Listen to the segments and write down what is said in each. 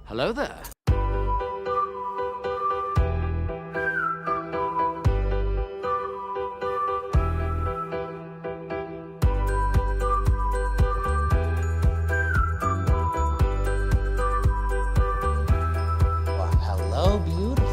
Hello there. Well, hello, beautiful.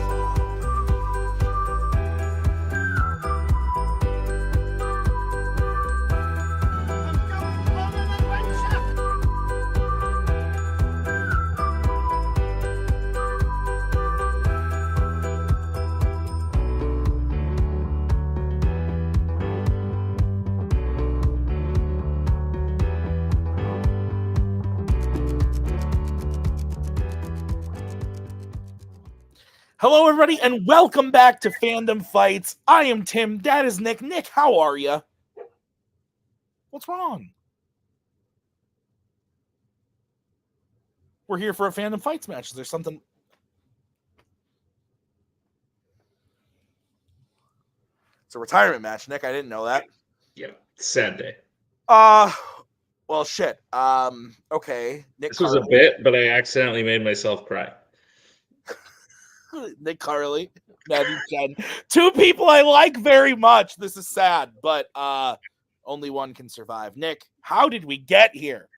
Hello, everybody, and welcome back to Fandom Fights. I am Tim. That is Nick. Nick, how are you? What's wrong? We're here for a Fandom Fights match. Is there something? It's a retirement match, Nick. I didn't know that. Yeah, sad day. Well, shit. Okay. Nick This was a bit, but I accidentally made myself cry. Nick Carley, Matthew Chen. Two people I like very much. This is sad, but only one can survive. Nick, how did we get here?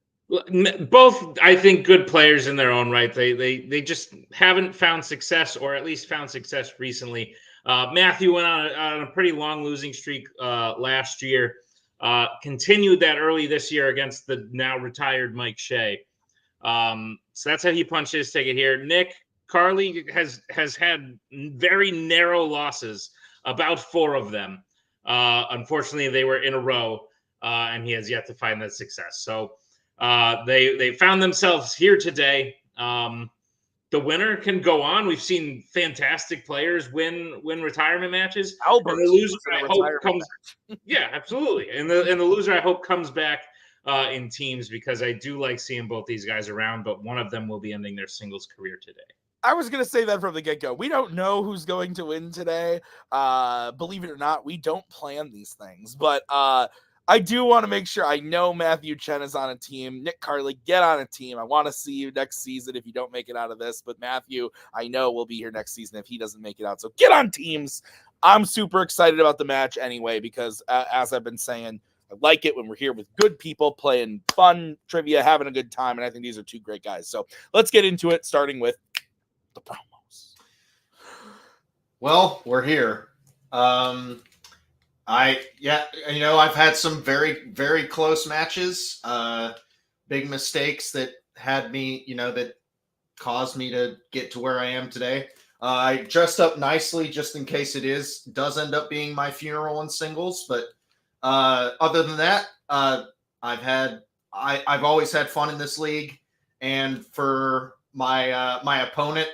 Both, I think, good players in their own right. They just haven't found success, or at least found success recently. Matthew went on a pretty long losing streak last year. Continued that early this year against the now retired Mike Shea. So that's how he punched his ticket here. Nick Carley has had very narrow losses, about 4 of them. Unfortunately, they were in a row, and he has yet to find that success. So they found themselves here today. The winner can go on. We've seen fantastic players win retirement matches. Albert, and the loser, I hope, comes. Yeah, absolutely. And the loser, I hope, comes back in teams, because I do like seeing both these guys around. But one of them will be ending their singles career today. I was going to say that from the get-go. We don't know who's going to win today. Believe it or not, we don't plan these things. But I do want to make sure. I know Matthew Chen is on a team. Nick Carley, get on a team. I want to see you next season if you don't make it out of this. But Matthew, I know will be here next season if he doesn't make it out. So get on teams. I'm super excited about the match anyway, because as I've been saying, I like it when we're here with good people playing fun trivia, having a good time. And I think these are two great guys. So let's get into it, starting with the promos. Well, we're here. I've had some very, very close matches, big mistakes that had me, that caused me to get to where I am today. I dressed up nicely just in case does end up being my funeral in singles. But other than that, I've always had fun in this league. And for my opponent,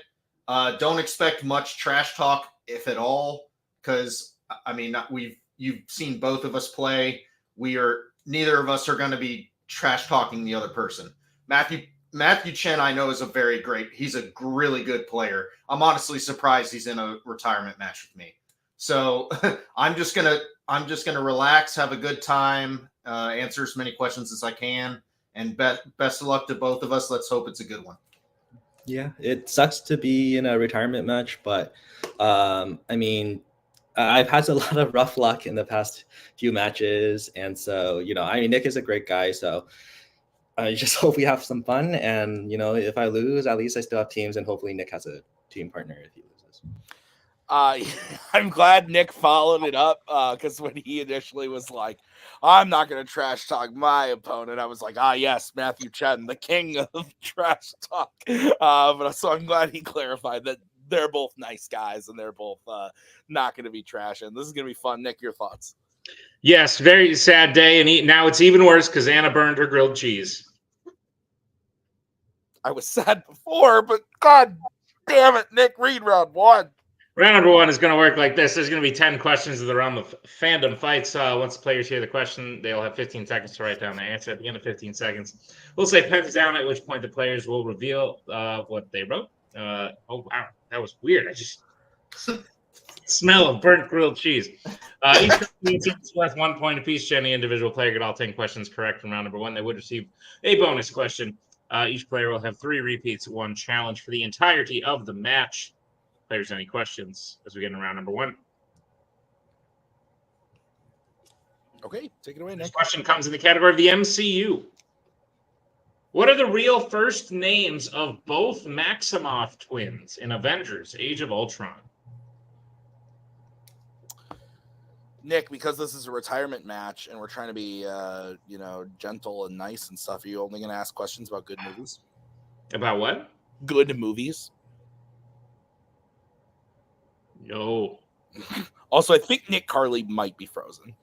don't expect much trash talk, if at all, because you've seen both of us play. Neither of us are going to be trash talking the other person. Matthew Chen, I know, he's a really good player. I'm honestly surprised he's in a retirement match with me. So I'm just gonna relax, have a good time, answer as many questions as I can, and best of luck to both of us. Let's hope it's a good one. Yeah, it sucks to be in a retirement match, but I've had a lot of rough luck in the past few matches. And so, Nick is a great guy. So I just hope we have some fun. And, if I lose, at least I still have teams, and hopefully Nick has a team partner if he loses. I'm glad Nick followed it up, because when he initially was like, I'm not going to trash talk my opponent, I was like, yes, Matthew Chen, the king of trash talk. So I'm glad he clarified that they're both nice guys and they're both not going to be trashing. This is going to be fun. Nick, your thoughts? Yes, very sad day. And now it's even worse because Anna burned her grilled cheese. I was sad before, but God damn it, Nick, read round 1. Round number 1 is going to work like this. There's going to be 10 questions that are on the Fandom Fights. Once the players hear the question, they'll have 15 seconds to write down the answer. At the end of 15 seconds, we'll say pens down, at which point the players will reveal what they wrote. Oh, wow. That was weird. I just smell of burnt grilled cheese. Each team is worth 1 point apiece. Any individual player get all 10 questions correct from round number 1. They would receive a bonus question Each player will have 3 repeats, 1 challenge for the entirety of the match. Players, any questions as we get in round number 1? Okay, take it away, This Nick. question comes in the category of the MCU. What are the real first names of both Maximoff twins in Avengers: Age of Ultron? Nick, because this is a retirement match and we're trying to be, gentle and nice and stuff, are you only going to ask questions about good movies? About what? Good movies. No. Also, I think Nick Carley might be frozen.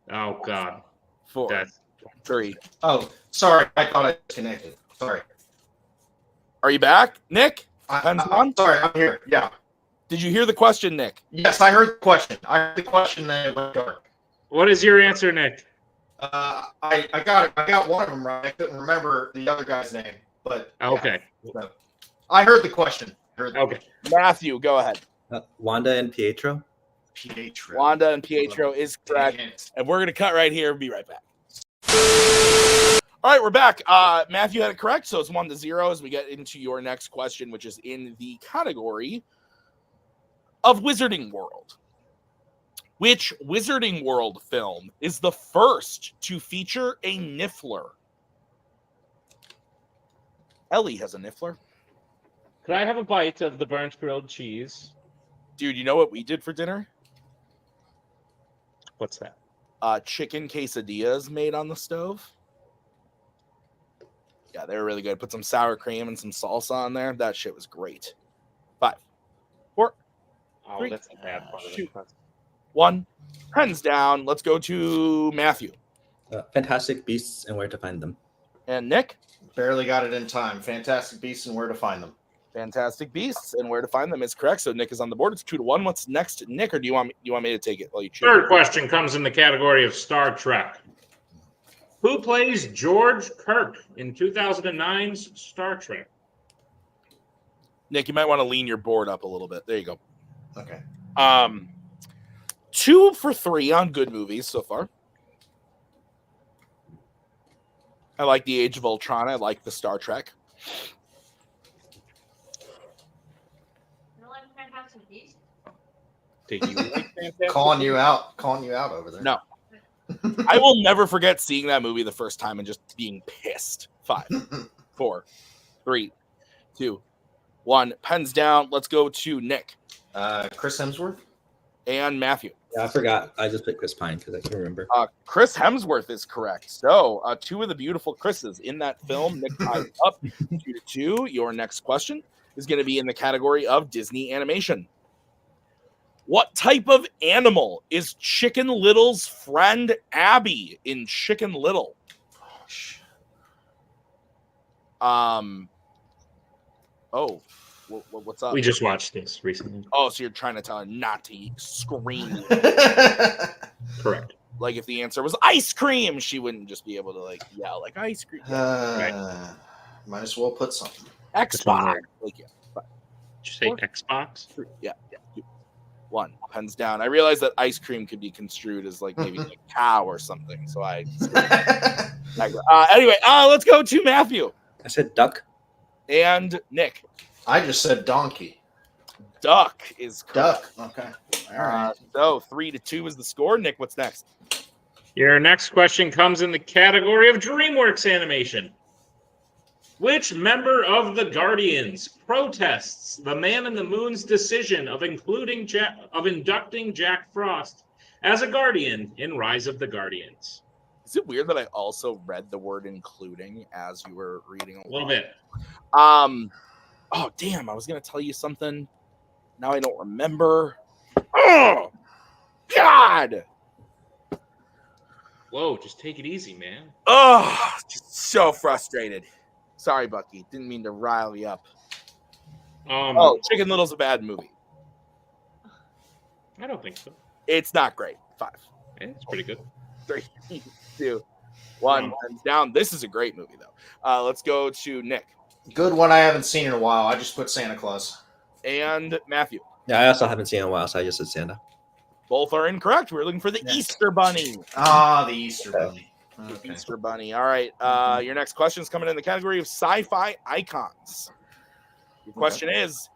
Oh, God. 4, That's 3. Oh, sorry. I thought I disconnected. Sorry. Are you back, Nick? I'm sorry. I'm here. Yeah. Did you hear the question, Nick? Yes, I heard the question. I heard the question, then it went dark. What is your answer, Nick? I got it. I got one of them right. I couldn't remember the other guy's name, but Okay. So, I heard the question. Okay. Matthew, go ahead. Wanda and Pietro. Pietro. Wanda and Pietro is correct. Dang it. And we're going to cut right here and be right back. All right, we're back. Matthew had it correct, so it's 1-0 as we get into your next question, which is in the category of Wizarding World. Which Wizarding World film is the first to feature a Niffler? Ellie has a Niffler. Could I have a bite of the burnt grilled cheese? Dude, you know what we did for dinner? What's that? Chicken quesadillas made on the stove. Yeah, they were really good. Put some sour cream and some salsa on there. That shit was great. 5, 4, Oh, 3, that's a bad part of 2, it. 1. Pens down. Let's go to Matthew. Fantastic Beasts and Where to Find Them. And Nick. Barely got it in time. Fantastic Beasts and Where to Find Them. Fantastic Beasts and Where to Find Them is correct. So Nick is on the board. It's 2-1. What's next, Nick? Or do you want me to take it while you choose? Third question comes in the category of Star Trek. Who plays George Kirk in 2009's Star Trek? Nick, you might want to lean your board up a little bit. There you go. Okay. 2 for 3 on good movies so far. I like the Age of Ultron. I like the Star Trek. Calling you out over there. No. I will never forget seeing that movie the first time and just being pissed. 5, 4, 3, 2, 1. Pens down. Let's go to Nick Chris Hemsworth. and Matthew. Yeah, I forgot. I just picked Chris Pine because I can't remember. Chris Hemsworth is correct. So 2 of the beautiful Chris's in that film. Nick ties up 2-2. Your next question is going to be in the category of Disney animation. What type of animal is Chicken Little's friend Abby in Chicken Little? What's up? We just watched this recently. Oh, so you're trying to tell her not to scream. Correct. Like if the answer was ice cream, she wouldn't just be able to yell like ice cream. Might as well put something. Xbox. Like, yeah. Did you say Xbox? 3, yeah. 2, 1. Pens down. I realized that ice cream could be construed as maybe a cow or something. So anyway, let's go to Matthew. I said duck. And Nick. I just said donkey. Duck is correct. Duck. Okay. All right. So 3-2 is the score. Nick, what's next? Your next question comes in the category of DreamWorks animation. Which member of the Guardians protests the Man in the Moon's decision of inducting Jack Frost as a Guardian in Rise of the Guardians? Is it weird that I also read the word including as you were reading? A little bit. Oh, damn. I was going to tell you something. Now I don't remember. Oh, God. Whoa, just take it easy, man. Oh, just so frustrated. Sorry, Bucky. Didn't mean to rile you up. Chicken Little's a bad movie. I don't think so. It's not great. 5. Yeah, it's pretty good. 3, 2, 1. Hands down. This is a great movie, though. Let's go to Nick. Good one I haven't seen in a while. I just put Santa Claus. And Matthew. Yeah, I also haven't seen it in a while, so I just said Santa. Both are incorrect. We're looking for the Easter Bunny. The Easter Bunny. Okay. Easter Bunny. All right. Your next question is coming in the category of sci-fi icons. Your question is,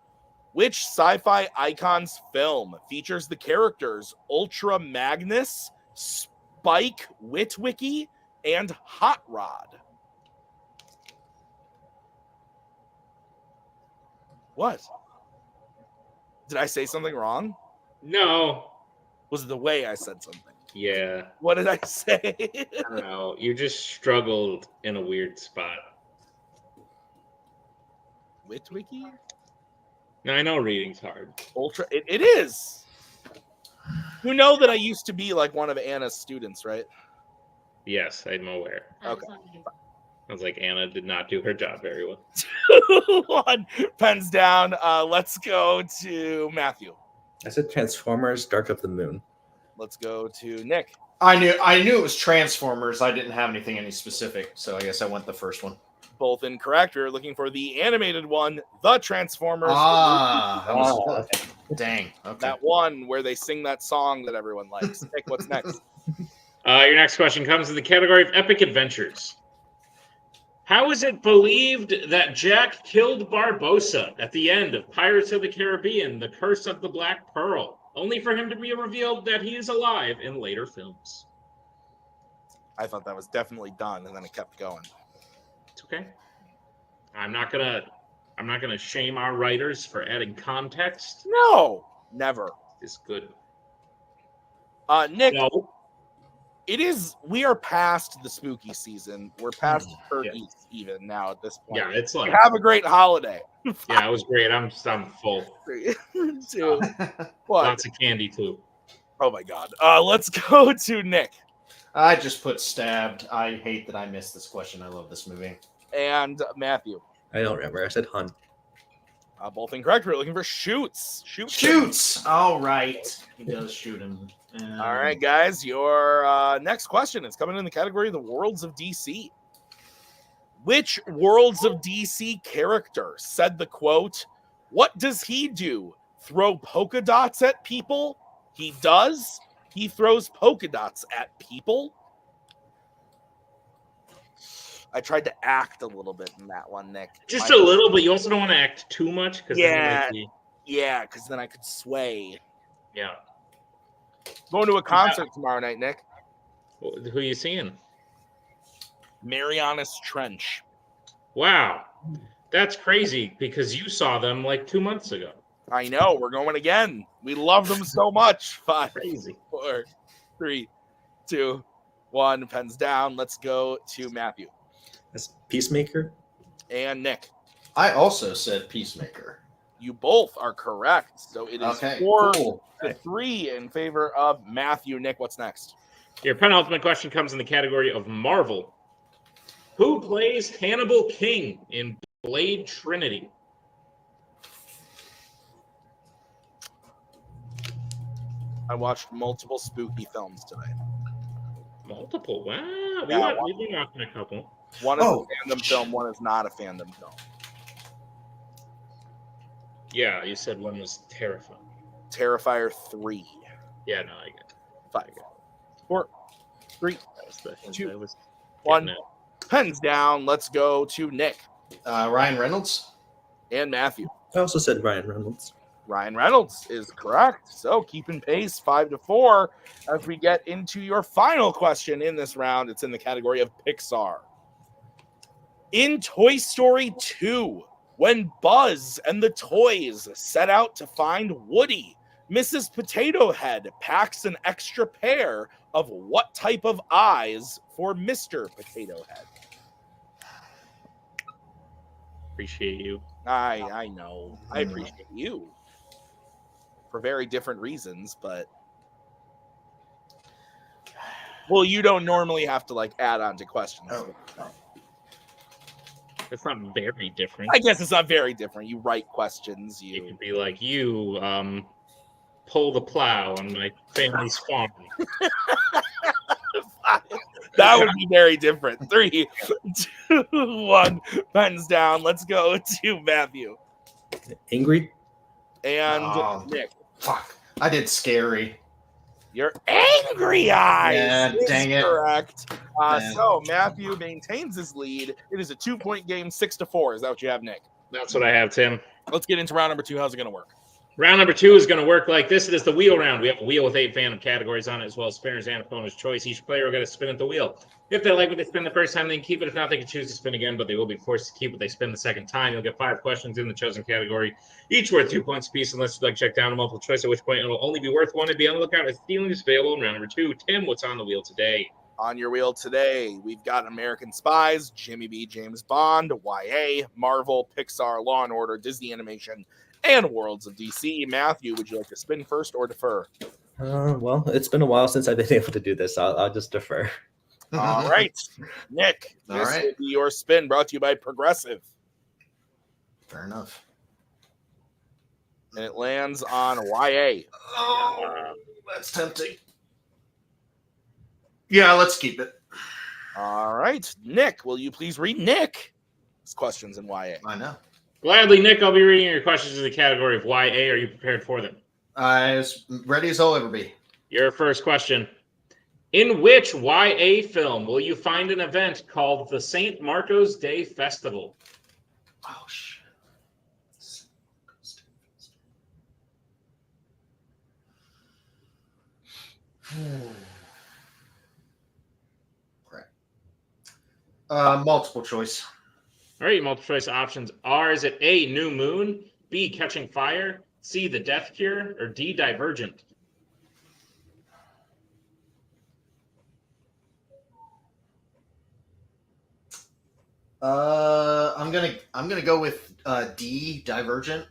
which sci-fi icons film features the characters Ultra Magnus, Spike Witwicky, and Hot Rod? What? Did I say something wrong? No. Was it the way I said something? Yeah. What did I say? I don't know. You just struggled in a weird spot. Witwicky? Now, I know reading's hard. Ultra. It is. You know that I used to be like one of Anna's students, right? Yes, I'm aware. Okay. I was like, Anna did not do her job very well. 1 pens down. Let's go to Matthew. I said Transformers: Dark of the Moon. Let's go to Nick. I knew it was Transformers. I didn't have any specific, so I guess I went the first one. Both incorrect. We're looking for the animated one, The Transformers. Okay. Dang. Okay. That one where they sing that song that everyone likes. Nick, what's next? Your next question comes in the category of epic adventures. How is it believed that Jack killed Barbossa at the end of Pirates of the Caribbean, The Curse of the Black Pearl, only for him to be revealed that he is alive in later films? I thought that was definitely done, and then it kept going. It's okay. I'm not gonna shame our writers for adding context. No, never. It's good. Nick, No. we are past the spooky season. We're past turkeys even now at this point. Yeah, it's like Have a great holiday. yeah, it was great. I'm full. 3, 2, 1. Lots of candy too. Oh my god. Let's go to Nick. I just put stabbed. I hate that I missed this question. I love this movie. And Matthew. I don't remember. I said Hun. Both incorrect. We're looking for Shoots. Shoots. All right. He does shoot him. All right, guys. Your next question is coming in the category of the Worlds of DC. Which Worlds of DC character said the quote, "What does he do? Throw polka dots at people? He does. He throws polka dots at people." I tried to act a little bit in that one, Nick. Just a little, but you also don't want to act too much because yeah, because then I could sway. Yeah. Going to a concert tomorrow night, Nick. Who are you seeing? Marianas Trench. Wow, that's crazy because you saw them like 2 months ago. I know. We're going again. We love them so much. 5, Crazy. 4, 3, 2, 1. Pens down. Let's go to Matthew. That's Peacemaker. And Nick. I also said Peacemaker. You both are correct. So it is Okay, 4 cool. to 3 in favor of Matthew. Nick, what's next? Your penultimate question comes in the category of Marvel. Who plays Hannibal King in Blade Trinity? I watched multiple spooky films today. Multiple. Wow. Yeah, We've been watching a couple. One is a fandom film, one is not a fandom film. Yeah, you said one was Terrifying. Terrifier 3. Yeah, no, I get it. 5, 4, 3, That was the hint 2, I was 1. getting at. Pens down. Let's go to Nick Ryan Reynolds. and Matthew. I also said Ryan Reynolds. Ryan Reynolds is correct. So keeping pace 5 to 4 as we get into your final question in this round. It's in the category of Pixar. In Toy Story 2, when Buzz and the toys set out to find Woody, Mrs. Potato Head packs an extra pair of what type of eyes for Mr. Potato Head? Appreciate you. I know. I appreciate you. For very different reasons, but well, you don't normally have to like add on to questions. It's not very different. I guess it's not very different. You write questions. You could be like, you pull the plow on my family's farm. That would be very different. 3, 2, 1. Pens down. Let's go to Matthew Angry. and Nick. Fuck. I did Scary. Your angry eyes. Yeah, is dang it. Correct. So Matthew maintains his lead. It is a 2-point game, 6-4. Is that what you have, Nick? That's what I have, Tim. Let's get into round number 2. How's it going to work? Round number 2 is going to work like this. It is the wheel round. We have a wheel with 8 Fandom categories on it, as well as spinners and opponent's choice. Each player will get a spin at the wheel. If they like what they spin the first time, they can keep it. If not, they can choose to spin again, but they will be forced to keep what they spin the second time. You'll get 5 questions in the chosen category, each worth 2 points apiece, unless you'd like to check down a multiple choice, at which point it will only be worth 1 and be on the lookout as stealings available in round number 2. Tim, what's on the wheel today? On your wheel today, we've got American Spies, Jimmy B, James Bond, YA, Marvel, Pixar, Law & Order, Disney Animation, and Worlds of DC. Matthew, would you like to spin first or defer? Well, it's been a while since I've been able to do this. I'll just defer. All right. Nick, this will be your spin, brought to you by Progressive. Fair enough. And it lands on YA. Oh, that's tempting. Yeah, let's keep it. All right. Nick, will you please read Nick's questions in YA? I know. Gladly, Nick, I'll be reading your questions in the category of YA. Are you prepared for them? As ready as I'll ever be. Your first question. In which YA film will you find an event called the St. Marco's Day Festival? Oh, shit. Crap. Multiple choice. All right, multiple choice options are: is it A, New Moon, B, Catching Fire, C, The Death Cure, or D, Divergent? I'm gonna go with D, Divergent.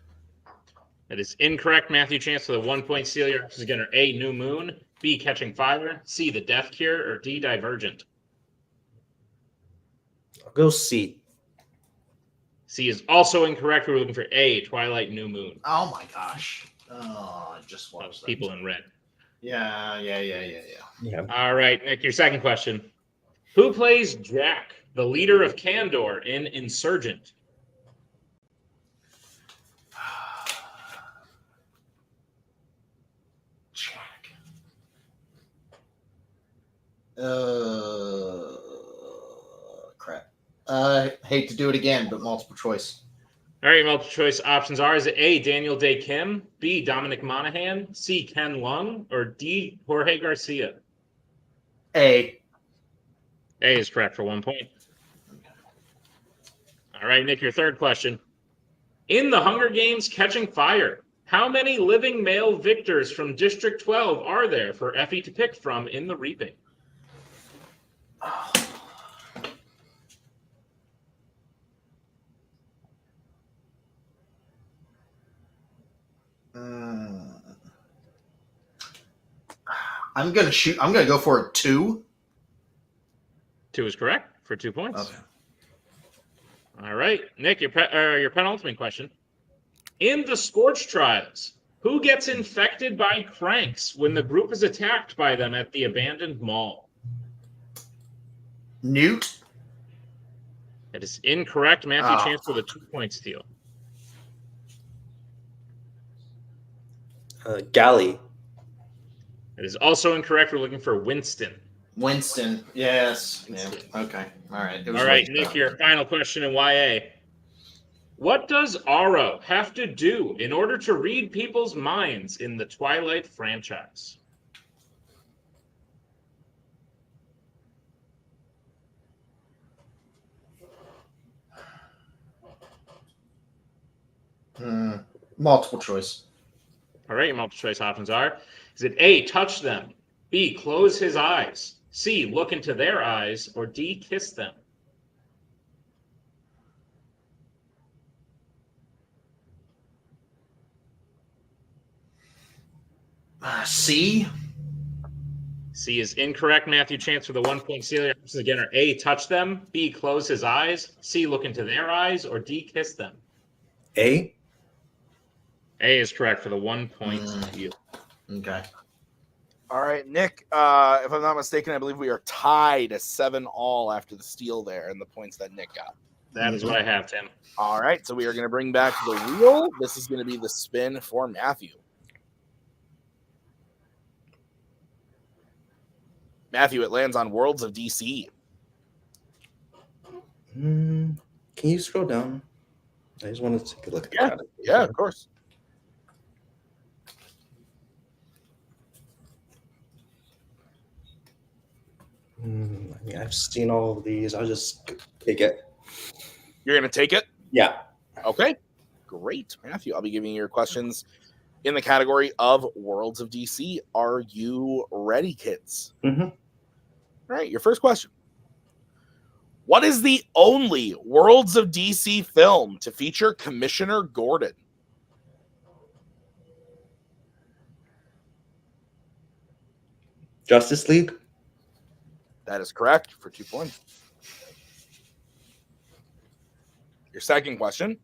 That is incorrect. Matthew, chance for the 1-point steal. Your options again are A, New Moon, B, Catching Fire, C, The Death Cure, or D, Divergent. I'll go C. C is also incorrect. We're looking for A, Twilight, New Moon. Oh my gosh. Oh, I just watched that. People in red. Yeah. All right, Nick, your second question. Who plays Jack, the leader of Kandor in Insurgent? Jack. Crap. I hate to do it again, but multiple choice. All right, multiple choice options are: is it A, Daniel Day Kim, B, Dominic Monaghan, C, Ken Lung, or D, Jorge Garcia? A. A is correct for 1 point. All right, Nick, your third question. In the Hunger Games Catching Fire, how many living male victors from District 12 are there for Effie to pick from in the reaping? I'm gonna go for a 2. 2 is correct for 2 points. Okay. All right, Nick, your penultimate question. In the Scorch Trials, who gets infected by cranks when the group is attacked by them at the abandoned mall? Newt. That is incorrect. Matthew, chance for the 2-point steal. Galley. It is also incorrect. We're looking for Winston. Winston. Yes. Winston. Yeah. Okay. All right. All right, Nick, your final question in YA. What does Aro have to do in order to read people's minds in the Twilight franchise? Multiple choice. All right, your multiple choice options are: is it A, touch them, B, close his eyes, C, look into their eyes, or D, kiss them? C. C is incorrect. Matthew, chance for the 1-point steal. Your options again are A, touch them, B, close his eyes, C, look into their eyes, or D, kiss them. A. A is correct for the 1-point steal. Okay. All right, Nick, if I'm not mistaken, I believe we are tied 7-all after the steal there and the points that Nick got. That is what I have, Tim. All right, so we are going to bring back the wheel. This is going to be the spin for Matthew. Matthew, it lands on Worlds of DC. Can you scroll down? I just wanted to take a look at the category. Yeah, of course. I mean, I've seen all of these. I'll just take it. You're going to take it? Yeah. Okay. Great. Matthew, I'll be giving you your questions in the category of Worlds of DC. Are you ready, kids? Mm-hmm. All right, your first question. What is the only Worlds of DC film to feature Commissioner Gordon? Justice League. That is correct for 2 points. Your second question.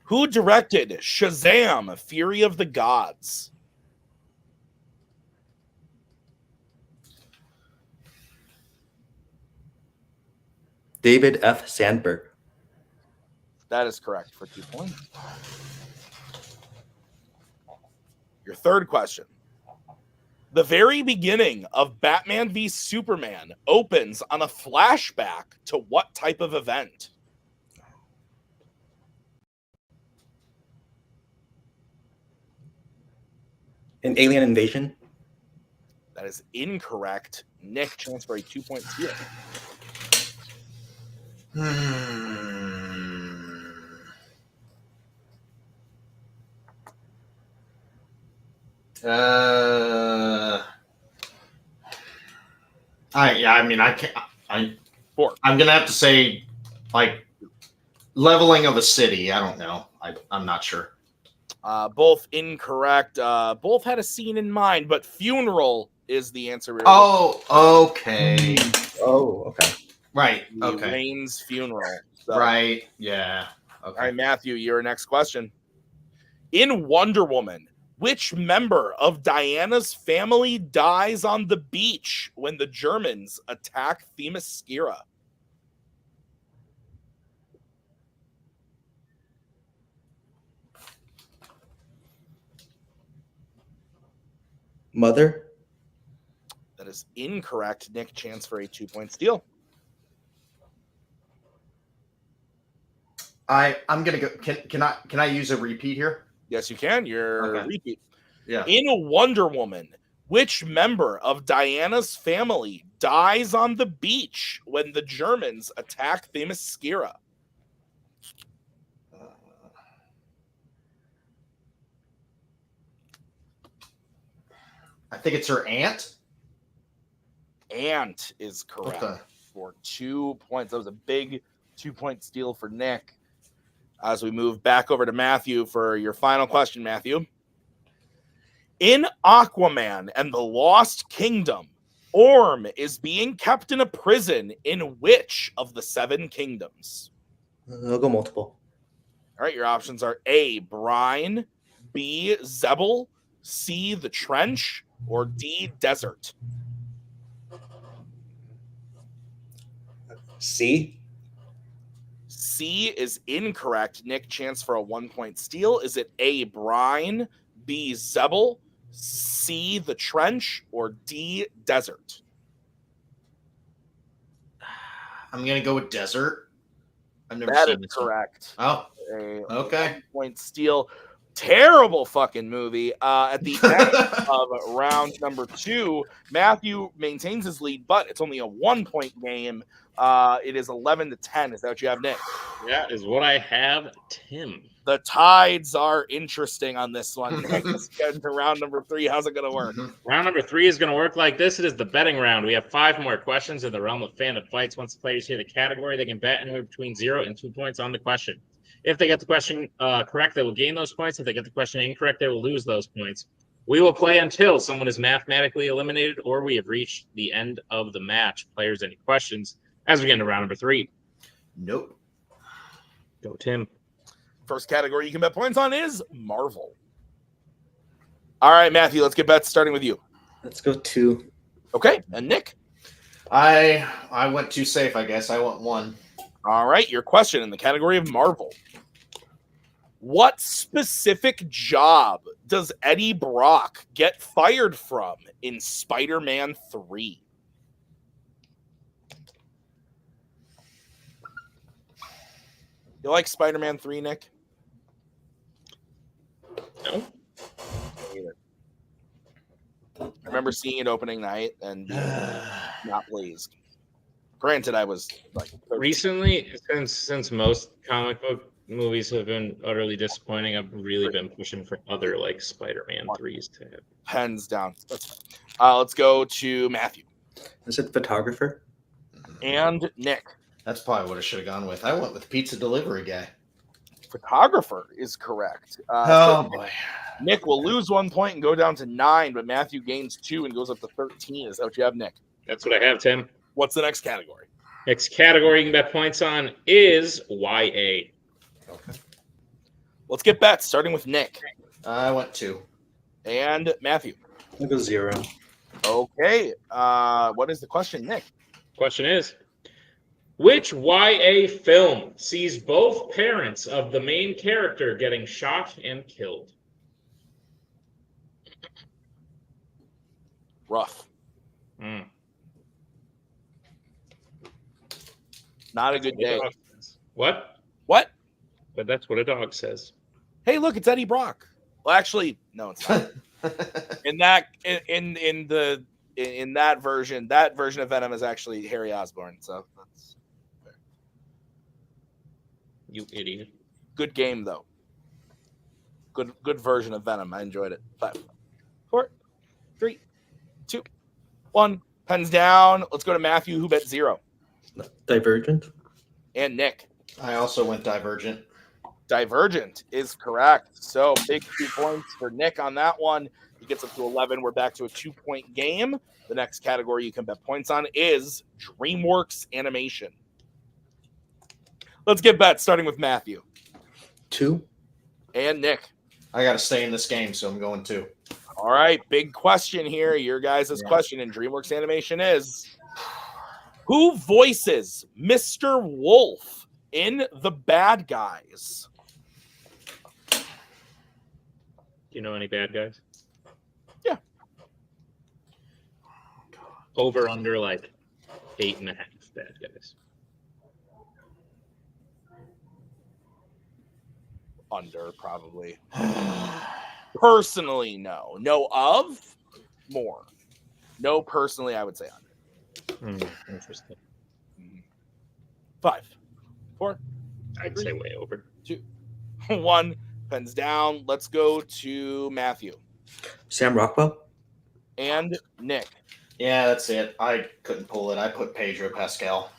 Who directed Shazam! Fury of the Gods? David F. Sandberg. That is correct for 2 points. Your third question. The very beginning of Batman v Superman opens on a flashback to what type of event? An alien invasion. That is incorrect. Nick, chance for a 2-point steal. I mean, I can't. Four. I'm gonna have to say, like, leveling of a city. I don't know. I'm not sure. Both incorrect. Both had a scene in mind, but funeral is the answer. Oh, okay. Oh, okay. Right. Okay. Wayne's funeral. So. Right. Yeah. Okay. All right, Matthew, your next question. In Wonder Woman, which member of Diana's family dies on the beach when the Germans attack Themyscira? Mother. That is incorrect. Nick, chance for a 2-point steal. I'm gonna go. Can I use a repeat here? Yes, you can. Your Okay. repeat. Yeah. In a Wonder Woman, which member of Diana's family dies on the beach when the Germans attack Themyscira? I think it's her aunt. Aunt is correct for 2 points. That was a big 2-point steal for Nick. As we move back over to Matthew for your final question, Matthew. In Aquaman and the Lost Kingdom, Orm is being kept in a prison in which of the 7 kingdoms? I'll go multiple. All right, your options are A, Brine, B, Zebel, C, the Trench, or D, Desert. C. C is incorrect. Nick, chance for a 1-point steal. Is it A, Brine, B, Zebel, C, the Trench, or D, Desert? I'm gonna go with desert. I've never That seen is this one. correct. Oh, A okay. 1-point steal. Terrible fucking movie. At the end of round number 2, Matthew maintains his lead, but it's only a 1-point game. It is 11-10. Is that what you have, Nick? That is what I have, Tim. The tides are interesting on this one. Nick, let's get into round number 3. How's it going to work? Round number 3 is going to work like this. It is the betting round. We have 5 more questions in the realm of Fandom fights. Once the players hear the category, they can bet anywhere between 0 and 2 points on the question. If they get the question correct, they will gain those points. If they get the question incorrect, they will lose those points. We will play until someone is mathematically eliminated or we have reached the end of the match. Players, any questions as we get into round number 3? Nope. Go, Tim. First category you can bet points on is Marvel. All right, Matthew, let's get bets starting with you. Let's go 2. Okay, and Nick? I went too safe, I guess. I went 1. All right, your question in the category of Marvel. What specific job does Eddie Brock get fired from in Spider-Man 3? You like Spider-Man 3, Nick? No. I remember seeing it opening night and being not pleased. Granted, I was like 13. Recently, since most comic book movies have been utterly disappointing, I've really been pushing for other like Spider-Man 3s to have. Pens down. Let's go to Matthew. Is it photographer? And Nick. That's probably what I should have gone with. I went with pizza delivery guy. Photographer is correct. Oh boy. Nick will lose 1 point and go down to 9, but Matthew gains 2 and goes up to 13. Is that what you have, Nick? That's what I have, Tim. What's the next category? Next category you can bet points on is YA. Okay. Let's get bets, starting with Nick. I went 2. And Matthew. I'll go 0. Okay. What is the question, Nick? Question is, which YA film sees both parents of the main character getting shot and killed? Rough. Not a good day. What? What? But that's what a dog says. Hey, look, it's Eddie Brock. Well, actually, no, it's not. in that version of Venom is actually Harry Osborn. So that's fair. You idiot. Good game though. Good version of Venom. I enjoyed it. 5, 4, 3, 2, 1. Pens down. Let's go to Matthew, who bet 0. Divergent. And Nick. I also went Divergent. Divergent is correct. So big 2 points for Nick on that one. He gets up to 11. We're back to a 2-point game. The next category you can bet points on is DreamWorks Animation. Let's get bets, starting with Matthew. 2. And Nick. I got to stay in this game, so I'm going 2. All right, big question here. Your guys' question in DreamWorks Animation is, who voices Mr. Wolf in The Bad Guys? Do you know any bad guys? Yeah. Over under like 8.5 bad guys. Under, probably. Personally, no. No of? More. No, personally, I would say under. Interesting. 5, 4. I'd say way over. 2, 1. Pens down. Let's go to Matthew. Sam Rockwell. And Nick. Yeah, that's it. I couldn't pull it. I put Pedro Pascal.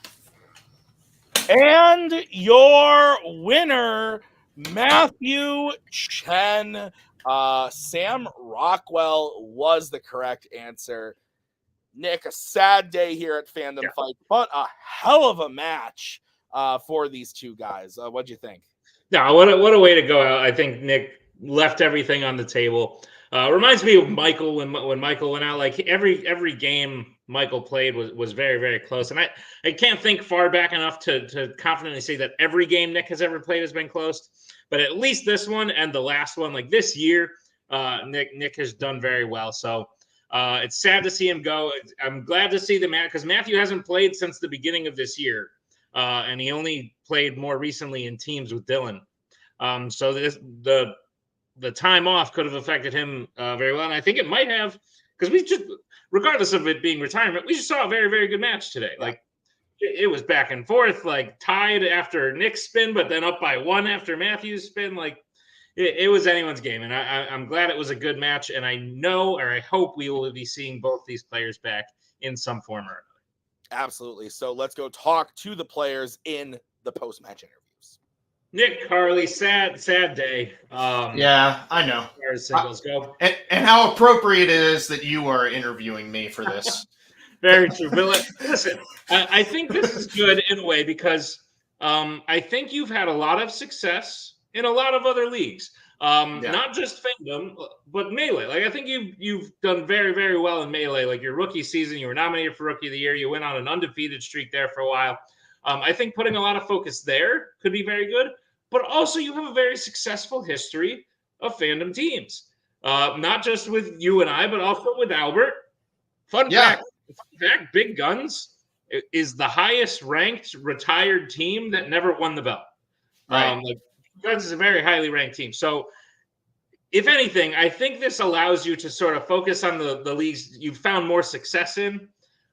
And your winner, Matthew Chen. Sam Rockwell was the correct answer. Nick, a sad day here at Fandom Fight, but a hell of a match for these two guys. What'd you think? No, what a way to go out. I think Nick left everything on the table. Reminds me of Michael when Michael went out. Like every game Michael played was very, very close. And I can't think far back enough to confidently say that every game Nick has ever played has been close. But at least this one and the last one, like this year, Nick has done very well. So it's sad to see him go. I'm glad to see the man because Matthew hasn't played since the beginning of this year. And he only played more recently in teams with Dylan. So the time off could have affected him very well. And I think it might have, because we just, regardless of it being retirement, we just saw a very, very good match today. Like it was back and forth, like tied after Nick's spin, but then up by 1 after Matthew's spin. Like it was anyone's game. And I'm glad it was a good match. And I know, or I hope we will be seeing both these players back in some form or another. Absolutely. So let's go talk to the players in the post-match interviews. Nick, Carley, sad day. Yeah, I know. As far as singles go. And how appropriate it is that you are interviewing me for this. Very true. But listen, I think this is good in a way because I think you've had a lot of success in a lot of other leagues. Not just Fandom, but Melee. Like I think you've done very, very well in Melee. Like your rookie season, you were nominated for Rookie of the Year. You went on an undefeated streak there for a while. I think putting a lot of focus there could be very good. But also you have a very successful history of Fandom teams. Not just with you and I, but also with Albert. Fun fact, Big Guns is the highest ranked retired team that never won the belt. Right. Like Guns is a very highly ranked team. So if anything, I think this allows you to sort of focus on the leagues you've found more success in.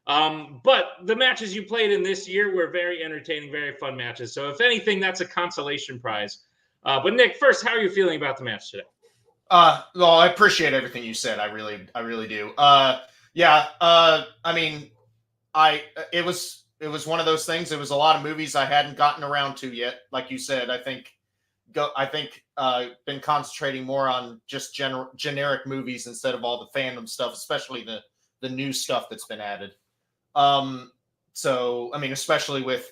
But the matches you played in this year were very entertaining, very fun matches. So if anything, that's a consolation prize. But Nick, first, how are you feeling about the match today? Well, I appreciate everything you said. I really do. Yeah. I mean, it was one of those things. It was a lot of movies I hadn't gotten around to yet. Like you said, I think been concentrating more on just generic movies instead of all the fandom stuff, especially the new stuff that's been added. So I mean, especially with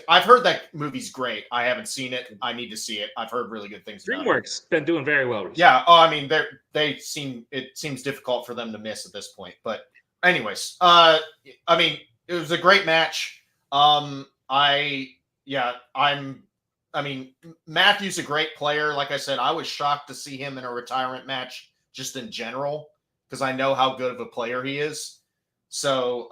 I've heard that movie's great. I haven't seen it. I need to see it. I've heard really good things about it. DreamWorks been doing very well recently. Yeah. Oh, I mean, it seems difficult for them to miss at this point. But anyways, I mean, it was a great match. I mean, Matthew's a great player. Like I said, I was shocked to see him in a retirement match just in general, because I know how good of a player he is. So,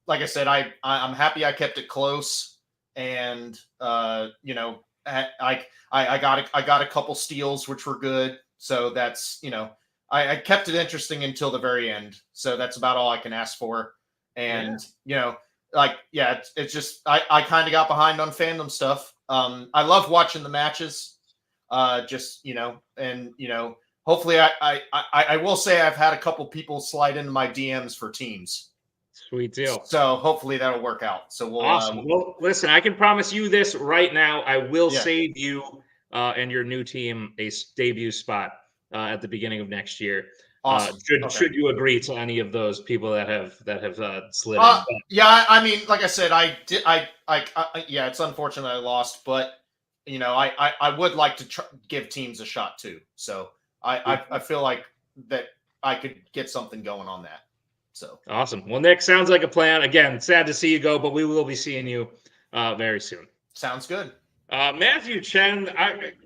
like I said, I'm happy I kept it close, and you know, I got a couple steals which were good. So that's, you know, I kept it interesting until the very end. So that's about all I can ask for. And you know, like, yeah, it's just I kind of got behind on fandom stuff. I love watching the matches. Just, you know, and you know, hopefully I will say I've had a couple people slide into my DMs for teams. Sweet deal. So hopefully that'll work out. So we'll awesome. Well, listen, I can promise you this right now. I will save you and your new team a debut spot at the beginning of next year. Awesome. Should you agree to any of those people that have slid in? Yeah, I mean, like I said, yeah, it's unfortunate I lost, but you know, I would like to give teams a shot too. So I feel like that I could get something going on that. So awesome. Well, Nick, sounds like a plan. Again, sad to see you go, but we will be seeing you very soon. Sounds good. Matthew Chen,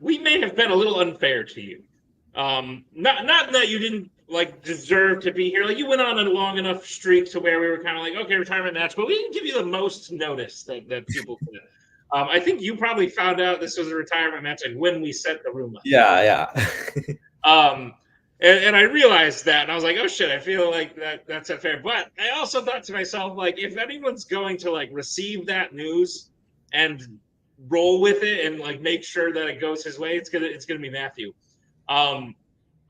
we may have been a little unfair to you. Not that you didn't like deserve to be here. Like, you went on a long enough streak to where we were kind of like, okay, retirement match, but we didn't give you the most notice that people could. I think you probably found out this was a retirement match like when we set the room up. Yeah. And I realized that, and I was like, oh shit, I feel like that's unfair. But I also thought to myself, like, if anyone's going to like receive that news and roll with it and like make sure that it goes his way, it's gonna be Matthew.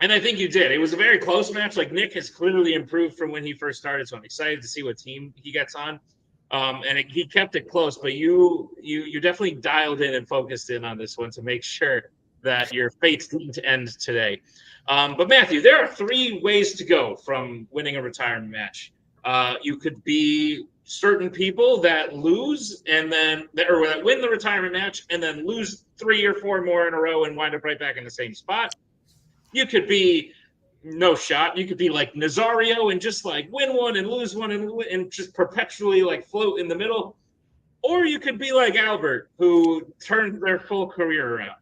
And I think you did. It was a very close match. Like, Nick has clearly improved from when he first started, so I'm excited to see what team he gets on. He kept it close, but you definitely dialed in and focused in on this one to make sure that your fate didn't end today. But Matthew, there are 3 ways to go from winning a retirement match. You could be certain people that lose or that win the retirement match and then lose 3 or 4 more in a row and wind up right back in the same spot. You could be no shot. You could be like Nazario and just like win one and lose one and just perpetually like float in the middle. Or you could be like Albert, who turned their full career around.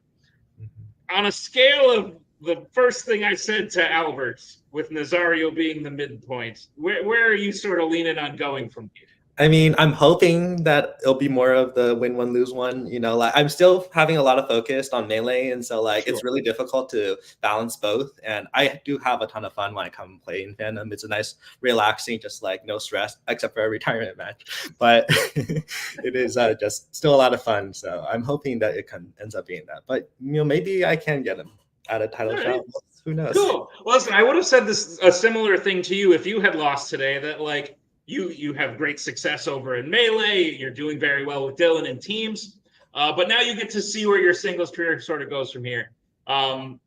On a scale of the first thing I said to Albert, with Nazario being the midpoint, where are you sort of leaning on going from here? I mean, I'm hoping that it'll be more of the win one, lose one. You know, like, I'm still having a lot of focus on Melee, and so like It's really difficult to balance both. And I do have a ton of fun when I come play in Fandom. It's a nice, relaxing, just like no stress, except for a retirement match. But it is just still a lot of fun. So I'm hoping that it ends up being that. But you know, maybe I can get him at a title shot. Who knows? Cool. Well, listen, I would have said a similar thing to you if you had lost today. That like. You have great success over in Melee. You're doing very well with Dylan and teams. But now you get to see where your singles career sort of goes from here. And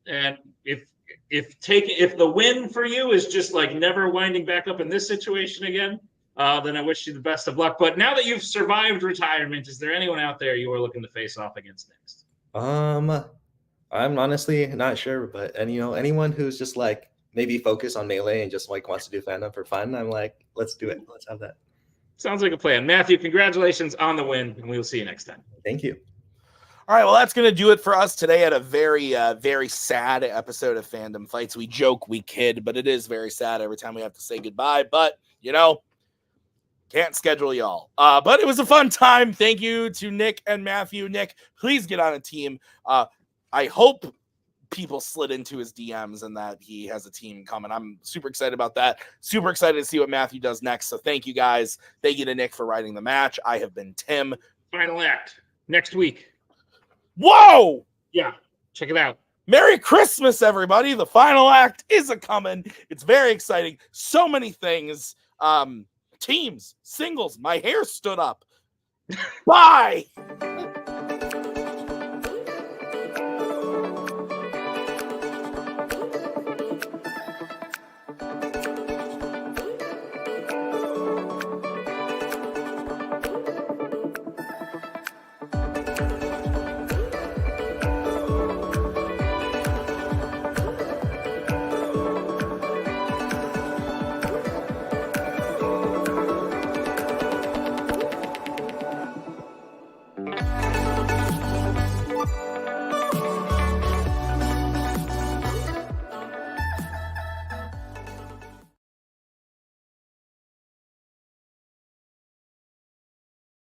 if the win for you is just like never winding back up in this situation again, then I wish you the best of luck. But now that you've survived retirement, is there anyone out there you are looking to face off against next? I'm honestly not sure, but anyone who's just like maybe focus on Melee and just like wants to do Fandom for fun, I'm like, let's do it. Let's have that. Sounds like a plan. Matthew, congratulations on the win, and we'll see you next time. Thank you. All right, well, that's going to do it for us today at a very, very sad episode of Fandom Fights. We joke, we kid, but it is very sad every time we have to say goodbye. But, you know, Can't schedule y'all. But it was a fun time. Thank you to Nick and Matthew. Nick, please get on a team. I hope people slid into his DMs and that he has a team coming. I'm super excited about that. Super excited to see what Matthew does next. So thank you guys. Thank you to Nick for writing the match. I have been Tim. Final act next week. Whoa! Yeah, check it out. Merry Christmas, everybody. The final act is a-coming. It's very exciting. So many things. Teams, singles. My hair stood up. Bye!